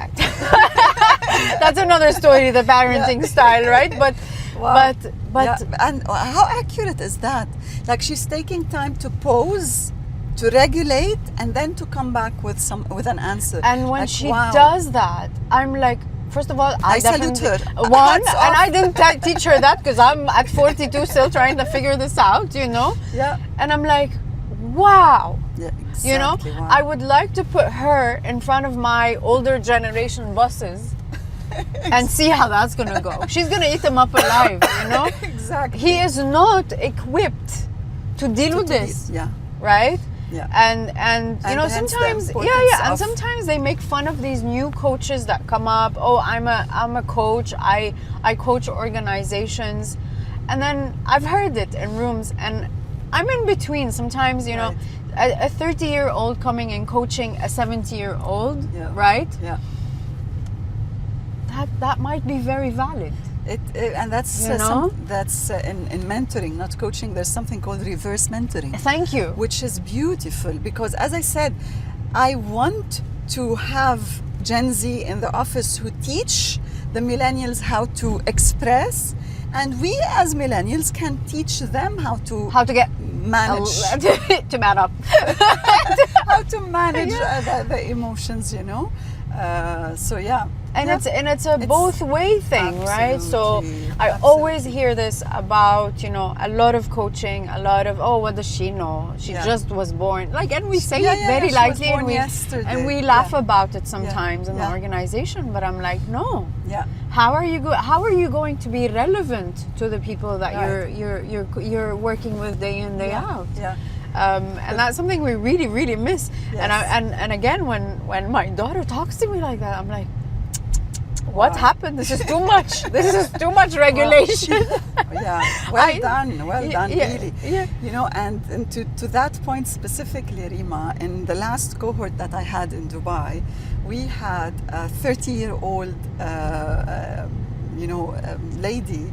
That's another story, the parenting style, right? But Wow. but Yeah, and how accurate is that? Like, she's taking time to pause, to regulate, and then to come back with an answer. and when Like, she wow. does that, I'm like, first of all, I salute definitely- her. One, Hats and off. I didn't teach her that because I'm at 42 still trying to figure this out, Yeah. And I'm like, wow. Yeah, exactly. Wow. I would like to put her in front of my older generation buses and see how that's gonna go. She's gonna eat them up alive, Exactly. He is not equipped to deal with this, Yeah. right? Yeah. And And hence the sometimes importance and of- sometimes they make fun of these new coaches that come up. Oh, I'm a coach. I coach organizations, and then I've heard it in rooms, and I'm in between. Sometimes Right. a 30-year-old coming and coaching a 70-year-old, Yeah. right? Yeah. That might be very valid. And that's You know? that's in mentoring, not coaching. There's something called reverse mentoring, Thank you. which is beautiful because, as I said, I want to have Gen Z in the office who teach the millennials how to express, and we as millennials can teach them how to get manage to man up. how to manage the emotions, so yeah. And Yeah. it's a both way thing, right? So Absolutely, I always hear this about, a lot of coaching, a lot of, oh, what does she know? She Yeah. just was born. Like, and we say Yeah, it yeah, very she was lightly born and we yesterday. laugh Yeah. about it sometimes in the Yeah. organization, but I'm like, no. Yeah. How are you going to be relevant to the people that Right. you're working with day in, day out? Yeah. And that's something we really, really miss. Yes. And again, when my daughter talks to me like that, I'm like, what Wow. happened? This is too much. This is too much regulation. Yeah, well done, yeah, really. yeah. And to that point specifically, Rima, in the last cohort that I had in Dubai, we had a 30-year-old, lady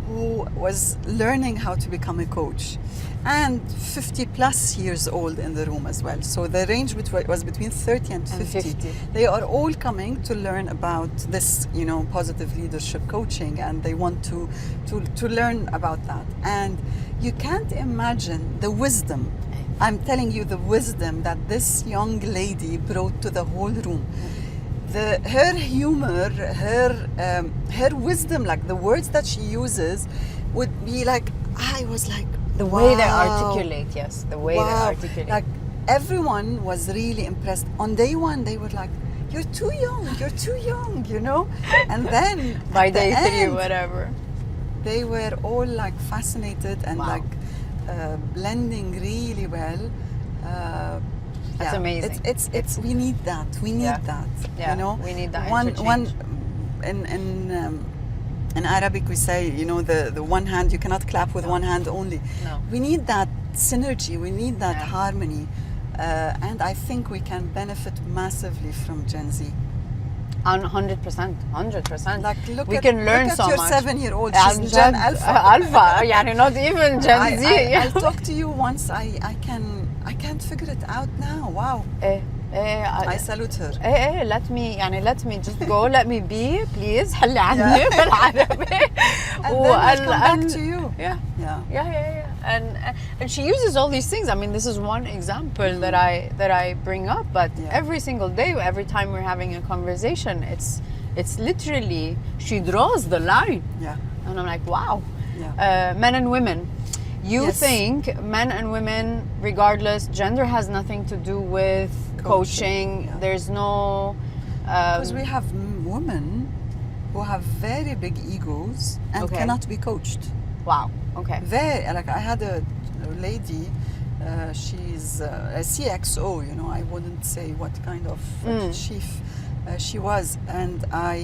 who was learning how to become a coach, and 50 plus years old in the room as well. So the range was between 30 and 50. They are all coming to learn about this, positive leadership coaching, and they want to learn about that. And you can't imagine the wisdom. I'm telling you, the wisdom that this young lady brought to the whole room. Her humor, her wisdom, like the words that she uses, would be like, I was like, The way they wow. articulate, yes. The way they Wow. articulate. Like, everyone was really impressed. On day one, they were like, you're too young, And then By at the day 3, end, whatever. they were all like fascinated and Wow. like blending really well. That's amazing. It's we need that. We need Yeah. that. Yeah, we need that One interchange. in Arabic we say, the one hand, you cannot clap with one hand only. No. We need that synergy. We need that Yeah. harmony, and I think we can benefit massively from Gen Z. 100%. Like, look we at, can learn look so at your much. 7-year-old. And She's Gen Alpha. Alpha. يعني not even Gen Z. I'll talk to you once. I can't figure it out now. Wow. I salute her. let me just go, let me be, please. حلي عني بالعربي. And then I'll come back to you. Yeah. And she uses all these things. I mean, this is one example that I bring up, but Yeah. every single day, every time we're having a conversation, It's literally, she draws the line. Yeah. And I'm like, wow. Yeah. Men and women. You Yes. think men and women, regardless, gender has nothing to do with coaching. Yeah. There's no... Because we have women who have very big egos and Okay. cannot be coached. Wow, okay. Very, like I had a lady, she's a CXO, you know, I wouldn't say what kind of chief she was, and I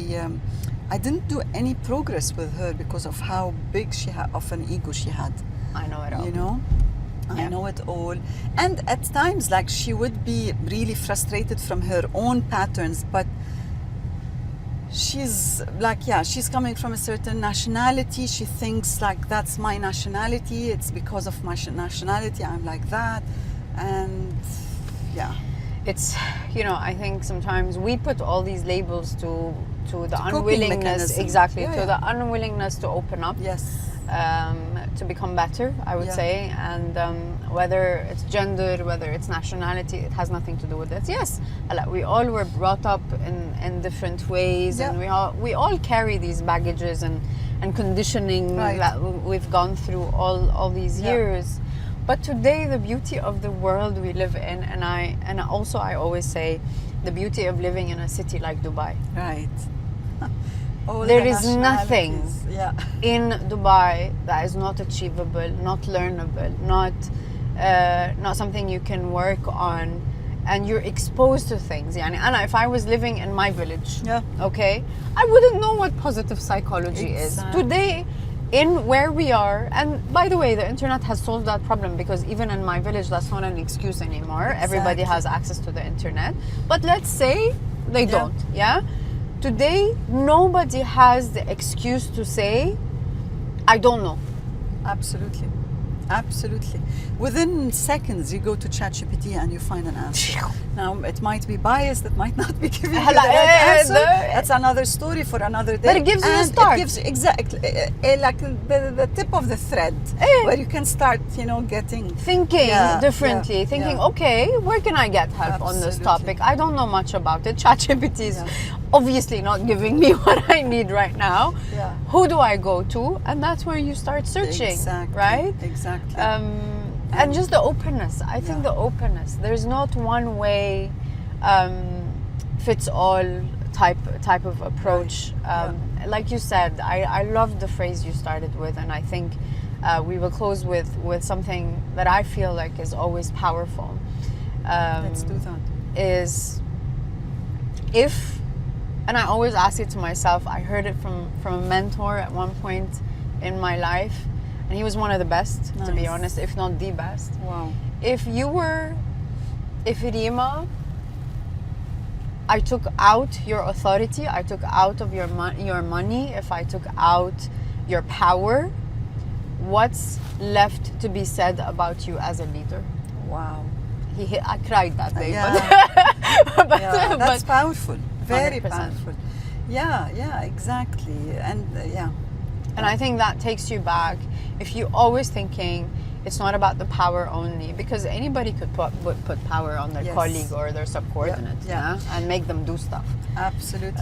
didn't do any progress with her because of how big she had of an ego she had. I know it all. You know, Yeah. I know it all, and at times like she would be really frustrated from her own patterns, but she's like, yeah, she's coming from a certain nationality. She thinks like that's my nationality. It's because of my nationality I'm like that, and yeah. It's, you know, I think sometimes we put all these labels to the coping unwillingness, mechanism. exactly, Yeah, to yeah. the unwillingness to open up. Yes. To become better, I would Yeah. say, and whether it's gender, whether it's nationality, it has nothing to do with it. Yes, we all were brought up in different ways, Yeah. and we all carry these baggages and conditioning Right. that we've gone through all these Yeah. years. But today, the beauty of the world we live in, and I always say, the beauty of living in a city like Dubai. Right. All There the is nothing. nationalities. Yeah. In Dubai that is not achievable, not learnable, not something you can work on, and you're exposed to things. Yani, Anna, if I was living in my village, Yeah. okay, I wouldn't know what positive psychology is. Exactly. Today, in where we are, and by the way, the internet has solved that problem, because even in my village, that's not an excuse anymore. Everybody Exactly. has access to the internet. But let's say they Yeah. don't, yeah? Today, nobody has the excuse to say, I don't know. Absolutely. Absolutely. Within seconds, you go to ChatGPT and you find an answer. Now, it might be biased, it might not be giving you the right answer. That's another story for another day. But it gives you a And start. It gives you, exactly, like the tip of the thread, where you can start, you know, getting... Thinking Yeah, differently, yeah, thinking, yeah. okay, where can I get help on this Absolutely. topic? I don't know much about it. ChatGPT is Yeah. obviously not giving me what I need right now. Yeah. Who do I go to? And that's where you start searching, Exactly. right? Exactly. And just the openness. I think Yeah. the openness. There's not one way fits all type of approach. Right. Like you said, I love the phrase you started with, and I think we will close with something that I feel like is always powerful. Let's do that. Is if, and I always ask it to myself, I heard it from a mentor at one point in my life, and he was one of the best, to be Nice. honest, if not the best. Wow. If Rima, I took out your authority, I took out of your money, if I took out your power, what's left to be said about you as a leader? Wow. I cried that day. Yeah. But, Yeah, that's but powerful. Very 100%. powerful. Yeah, exactly. And yeah. And I think that takes you back. If you're always thinking it's not about the power only, because anybody could put power on their Yes. colleague or their subordinate, Yeah. and make them do stuff. Absolutely.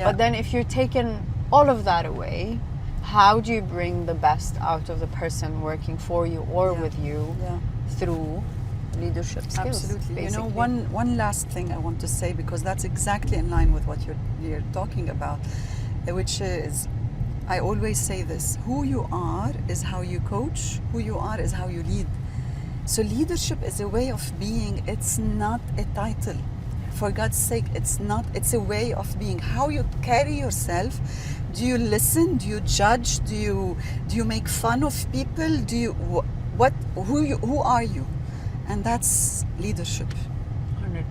But then if you're taking all of that away, how do you bring the best out of the person working for you or Yeah. with you Yeah. through leadership skills? Absolutely. You know, basically. one last thing I want to say, because that's exactly in line with what you're talking about, which is, I always say this: who you are is how you coach. Who you are is how you lead. So leadership is a way of being. It's not a title. For God's sake, it's not. It's a way of being. How you carry yourself. Do you listen? Do you judge? Do you make fun of people? Do you who are you? And that's leadership. 100%.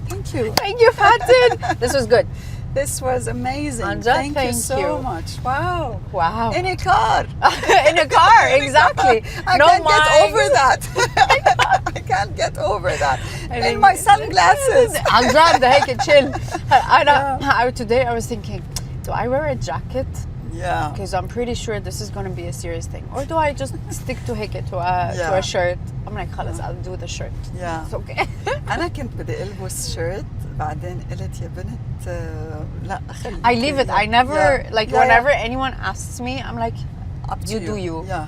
Thank you. Thank you, Faten. This was good. This was amazing. Anja, Thank you thank so you. much. Wow. Wow. In a car. In a car, exactly. I No can't get mics. over that. I can't get over that. I In think- my sunglasses. I'm glad that I chill. Today I was thinking, do I wear a jacket? Yeah. Because I'm pretty sure this is going to be a serious thing. Or do I just stick to to a shirt? I'm like, خلاص, I'll do the shirt. Yeah. It's okay. أنا كنت بدي ألبس شيرت بعدين قلت يا بنت لا خلي. I leave it. I never Yeah. like Yeah, whenever yeah. anyone asks me, I'm like, Up to you do you. Yeah.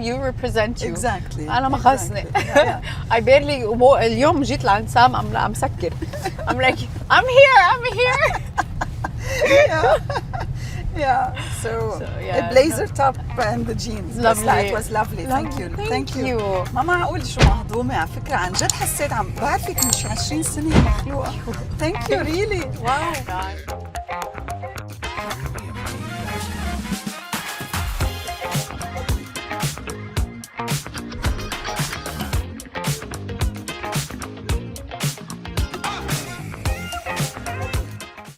You represent you. Exactly. أنا ما خصني. Exactly. Yeah. I barely اليوم جيت لعند سام I'm مسكر. I'm like I'm here. Yeah. So yeah, a blazer top and the jeans. بس Lovely. لا, it was lovely. Thank you. Thank you. ما معقول شو مهضومة على فكرة. عن جد حسيت بعرفك من شي 20 سنة مخلوقة. Thank you really. Wow.